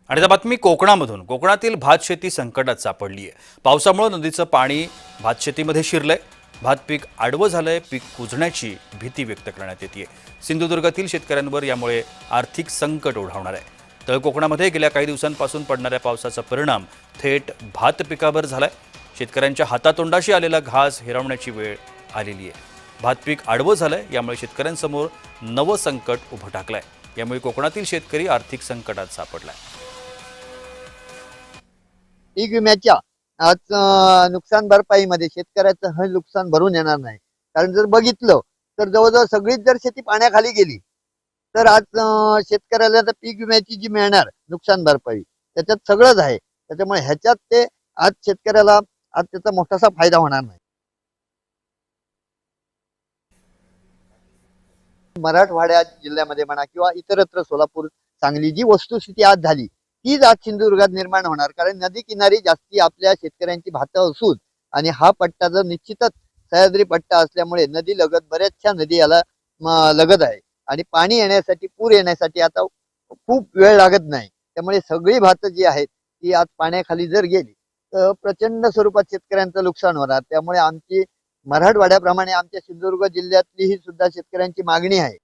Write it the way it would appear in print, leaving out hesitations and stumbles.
आणि आता बातमी कोकणामधून. कोकणातील भात शेती संकटात सापडली आहे. पावसामुळे नदीचं पाणी भात शेतीमध्ये शिरलंय. भात पीक आडवं झालंय. पीक कुजण्याची भीती व्यक्त करण्यात येते. सिंधुदुर्गातील शेतकऱ्यांवर यामुळे आर्थिक संकट ओढावणार आहे. तळ कोकणामध्ये गेल्या काही दिवसांपासून पडणाऱ्या पावसाचा परिणाम थेट भात पिकावर झालाय. शेतकऱ्यांच्या हातातोंडाशी आलेला घास हिरावण्याची वेळ आलेली आहे. भात पीक आडवं झालंय. यामुळे शेतकऱ्यांसमोर नवं संकट उभं ठाकलंय. यामुळे कोकणातील शेतकरी आर्थिक संकटात सापडलाय. पीक विम्याच्या आज नुकसान भरपाईमध्ये शेतकऱ्याचं हे नुकसान भरून येणार नाही. कारण जर बघितलं तर जवळजवळ सगळीच जर शेती पाण्याखाली गेली तर आज शेतकऱ्याला तर पीक विम्याची जी मिळणार नुकसान भरपाई त्याच्यात सगळंच आहे. त्याच्यामुळे ह्याच्यात ते आज शेतकऱ्याला आज त्याचा मोठासा फायदा होणार नाही. मराठवाड्यात जिल्ह्यामध्ये म्हणा किंवा इतरत्र सोलापूर सांगली जी वस्तुस्थिती आज झाली तीच आज सिंधुदुर्गात निर्माण होणार. कारण नदी किनारी जास्ती आपल्या शेतकऱ्यांची भातं असून आणि हा पट्टा जर निश्चितच सह्याद्री पट्टा असल्यामुळे नदी लगत बऱ्याचशा नदी याला लगत आहे आणि पाणी येण्यासाठी पूर येण्यासाठी आता खूप वेळ लागत नाही. त्यामुळे सगळी भातं जी आहेत ती आज पाण्याखाली जर गेली तर प्रचंड स्वरूपात शेतकऱ्यांचं नुकसान होणार. त्यामुळे आमची मराठवाड्याप्रमाणे आमच्या सिंधुदुर्ग जिल्ह्यातली ही सुद्धा शेतकऱ्यांची मागणी आहे